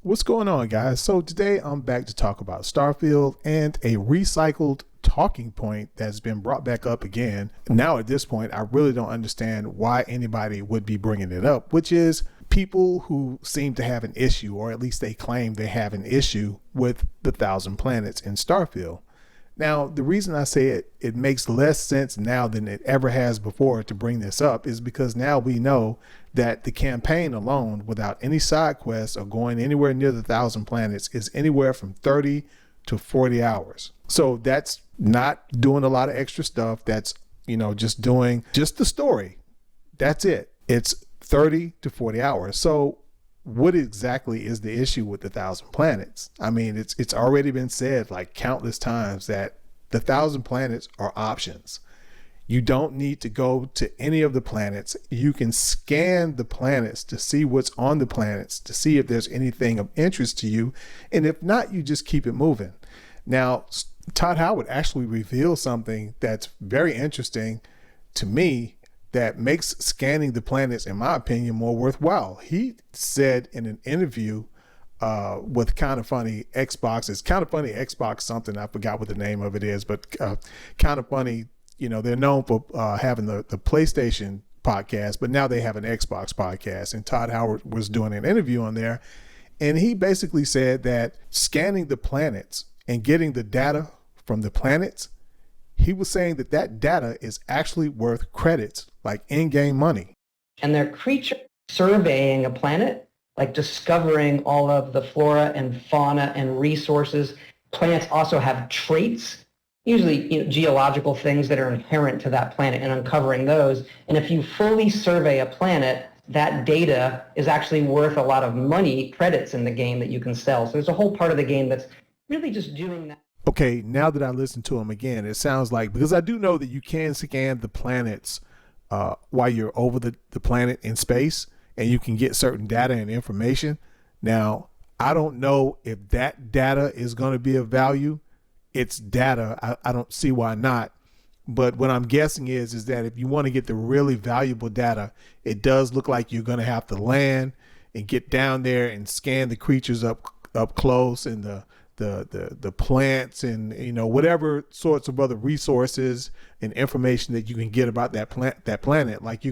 What's going on, guys? So today I'm back to talk about Starfield and a recycled talking point that's been brought back up again. Now at this point, I really don't understand why anybody would be bringing it up, which is people who seem to have an issue, or at least they claim they have an issue with the 1,000 planets in Starfield. Now, the reason I say it makes less sense now than it ever has before to bring this up is because now we know that the campaign alone, without any side quests or going anywhere near the 1,000 planets, is anywhere from 30 to 40 hours. So that's not doing a lot of extra stuff. That's, just doing just the story. That's it. It's 30 to 40 hours. So what exactly is the issue with the 1,000 planets? I mean, it's already been said like countless times that the 1,000 planets are options. You don't need to go to any of the planets. You can scan the planets to see what's on the planets, to see if there's anything of interest to you. And if not, you just keep it moving. Now, Todd Howard actually revealed something that's very interesting to me that makes scanning the planets, in my opinion, more worthwhile. He said in an interview with Kind of Funny Xbox, it's Kind of Funny Xbox something, I forgot what the name of it is, but Kind of Funny, they're known for having the PlayStation podcast, but now they have an Xbox podcast, and Todd Howard was doing an interview on there, and he basically said that scanning the planets and getting the data from the planets, he was saying that data is actually worth credits, like in-game money. And they're creatures surveying a planet, like discovering all of the flora and fauna and resources. Planets also have traits, usually geological things that are inherent to that planet, and uncovering those. And if you fully survey a planet, that data is actually worth a lot of money, credits in the game that you can sell. So there's a whole part of the game that's really just doing that. Okay, now that I listen to him again, it sounds like, because I do know that you can scan the planets while you're over the planet in space, and you can get certain data and information. Now, I don't know if that data is going to be of value. It's data. I don't see why not. But what I'm guessing is that if you want to get the really valuable data, it does look like you're going to have to land and get down there and scan the creatures up close, and the plants, and whatever sorts of other resources and information that you can get about that planet. Like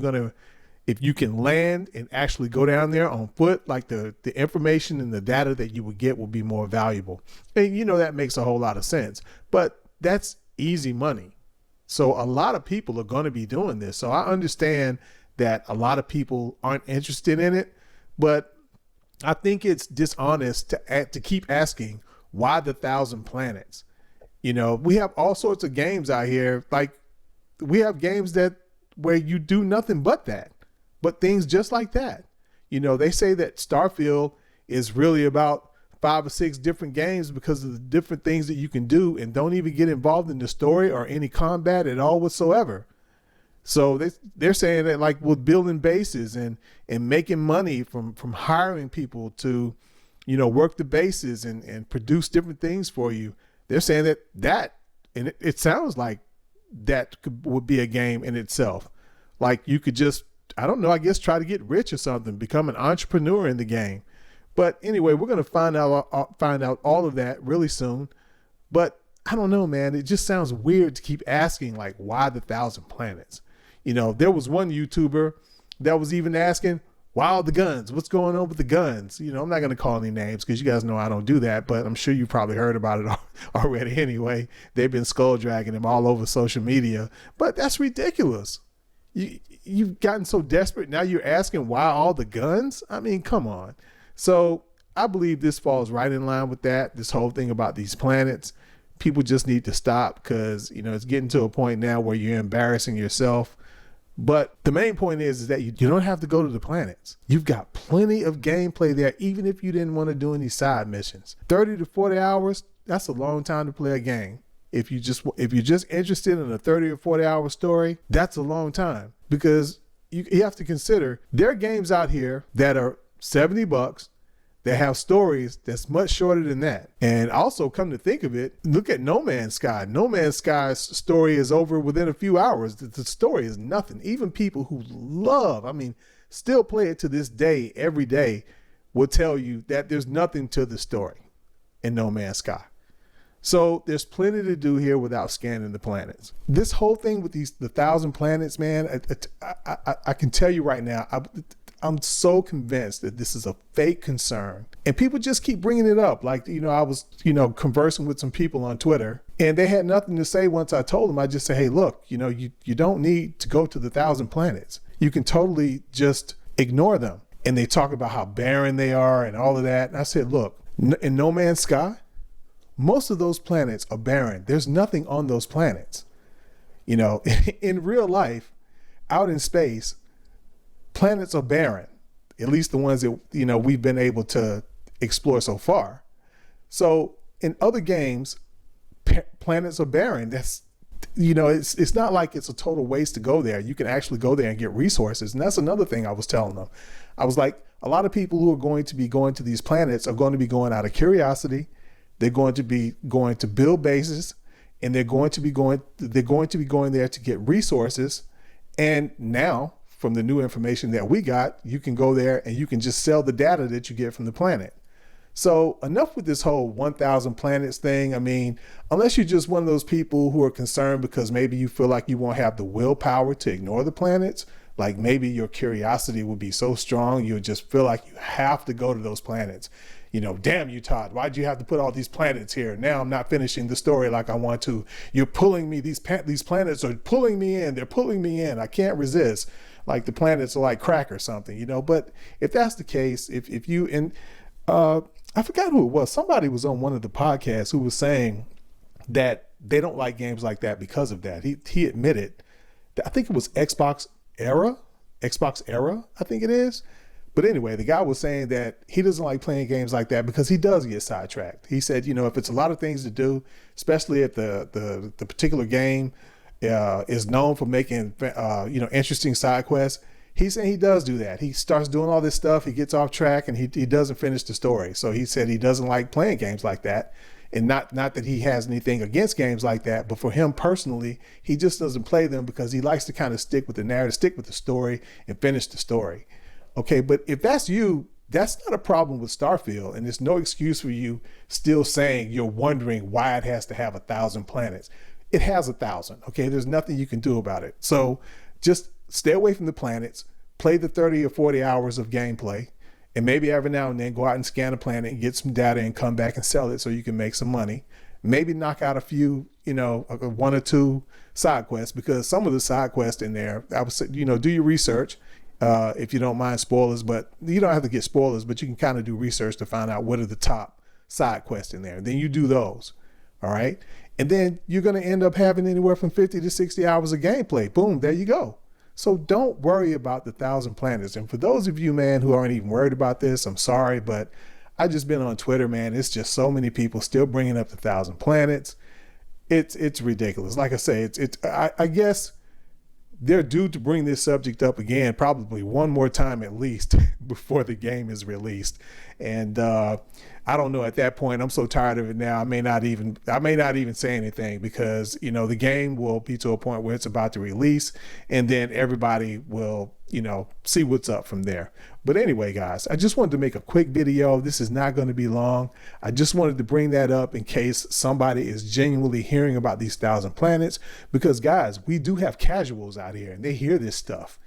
if you can land and actually go down there on foot, like the information and the data that you would get will be more valuable. And that makes a whole lot of sense, but that's easy money. So a lot of people are going to be doing this. So I understand that a lot of people aren't interested in it, but I think it's dishonest to keep asking, why the 1,000 planets? We have all sorts of games out here. Like, we have games where you do nothing but things just like that. They say that Starfield is really about 5 or 6 different games because of the different things that you can do, and don't even get involved in the story or any combat at all whatsoever. So they're saying that, like, with building bases and making money from hiring people to work the bases and produce different things for you. They're saying that and it sounds like that would be a game in itself. Like, you could just, I don't know, I guess try to get rich or something, become an entrepreneur in the game. But anyway, we're going to find out all of that really soon. But I don't know, man. It just sounds weird to keep asking, like, why the 1,000 planets? There was one YouTuber that was even asking, wow, the guns, what's going on with the guns? I'm not going to call any names because you guys know I don't do that, but I'm sure you probably heard about it already anyway. They've been skull dragging him all over social media, but that's ridiculous. You've gotten so desperate. Now you're asking why all the guns? I mean, come on. So I believe this falls right in line with that. This whole thing about these planets, people just need to stop because, it's getting to a point now where you're embarrassing yourself. But the main point is that you don't have to go to the planets. You've got plenty of gameplay there, even if you didn't want to do any side missions. 30 to 40 hours, that's a long time to play a game. If you're just interested in a 30 or 40 hour story, that's a long time, because you have to consider there are games out here that are $70 that have stories that's much shorter than that. And also, come to think of it, look at No Man's Sky. No Man's Sky's story is over within a few hours. The story is nothing. Even people who still play it to this day, every day, will tell you that there's nothing to the story in No Man's Sky. So there's plenty to do here without scanning the planets. This whole thing with the 1,000 planets, man, I can tell you right now, I'm so convinced that this is a fake concern. And people just keep bringing it up. Like, I was, conversing with some people on Twitter, and they had nothing to say once I told them. I just say, hey, look, you don't need to go to the 1,000 planets. You can totally just ignore them. And they talk about how barren they are and all of that. And I said, look, in No Man's Sky, most of those planets are barren. There's nothing on those planets. In real life, out in space, planets are barren, at least the ones that, we've been able to explore so far. So in other games, planets are barren. That's, it's not like it's a total waste to go there. You can actually go there and get resources. And that's another thing I was telling them. I was like, a lot of people who are going to be going to these planets are going to be going out of curiosity. They're going to be going to build bases, and they're going to be going there to get resources. And now, from the new information that we got, you can go there and you can just sell the data that you get from the planet. So enough with this whole 1,000 planets thing. I mean, unless you're just one of those people who are concerned because maybe you feel like you won't have the willpower to ignore the planets, like maybe your curiosity will be so strong, you'll just feel like you have to go to those planets. Damn you, Todd, why'd you have to put all these planets here? Now I'm not finishing the story like I want to. You're pulling me, these planets are pulling me in. They're pulling me in. I can't resist. Like the planets are like crack or something, But if that's the case, if you, and I forgot who it was. Somebody was on one of the podcasts who was saying that they don't like games like that because of that. He admitted that, I think it was Xbox Era, I think it is. But anyway, the guy was saying that he doesn't like playing games like that because he does get sidetracked. He said, if it's a lot of things to do, especially if the particular game is known for making, interesting side quests, he's saying he does do that. He starts doing all this stuff, he gets off track, and he doesn't finish the story. So he said he doesn't like playing games like that. And not that he has anything against games like that, but for him personally, he just doesn't play them because he likes to kind of stick with the narrative, stick with the story, and finish the story. Okay, but if that's you, that's not a problem with Starfield, and there's no excuse for you still saying you're wondering why it has to have 1,000 planets. It has 1,000, okay? There's nothing you can do about it. So just stay away from the planets, play the 30 or 40 hours of gameplay, and maybe every now and then go out and scan a planet and get some data and come back and sell it so you can make some money. Maybe knock out a few, one or two side quests, because some of the side quests in there, I would say, do your research. If you don't mind spoilers, but you don't have to get spoilers, but you can kind of do research to find out what are the top side quests in there. Then you do those. All right. And then you're going to end up having anywhere from 50 to 60 hours of gameplay. Boom. There you go. So don't worry about the 1,000 planets. And for those of you, man, who aren't even worried about this, I'm sorry, but I just been on Twitter, man. It's just so many people still bringing up the 1,000 planets. It's ridiculous. Like I say, I guess they're due to bring this subject up again, probably one more time at least before the game is released. And I don't know, at that point, I'm so tired of it now. I may not even say anything, because, the game will be to a point where it's about to release, and then everybody will, see what's up from there. But anyway, guys, I just wanted to make a quick video. This is not going to be long. I just wanted to bring that up in case somebody is genuinely hearing about these 1,000 planets, because guys, we do have casuals out here and they hear this stuff.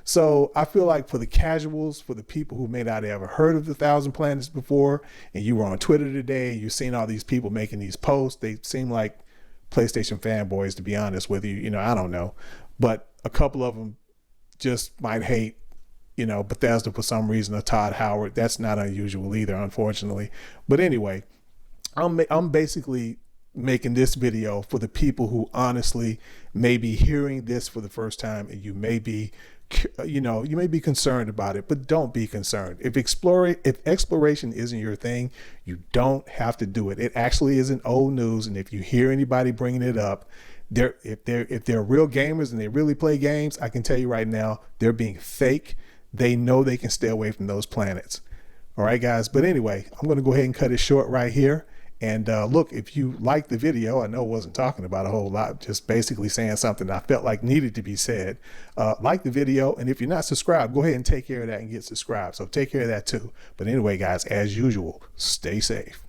So I feel like for the casuals, for the people who may not have ever heard of the 1,000 planets before, and you were on Twitter today, you're seeing all these people making these posts, they seem like PlayStation fanboys, to be honest with you. I don't know, but a couple of them just might hate, Bethesda for some reason, or Todd Howard. That's not unusual either, unfortunately. But anyway, I'm basically making this video for the people who honestly may be hearing this for the first time, and you may be concerned about it, but don't be concerned. If exploration isn't your thing, you don't have to do it. It actually isn't old news. And if you hear anybody bringing it up, if they're real gamers and they really play games, I can tell you right now, they're being fake. They know they can stay away from those planets. All right, guys. But anyway, I'm going to go ahead and cut it short right here. And look, if you like the video, I know I wasn't talking about a whole lot, just basically saying something I felt like needed to be said. Like the video, and if you're not subscribed, go ahead and take care of that and get subscribed. So take care of that too. But anyway, guys, as usual, stay safe.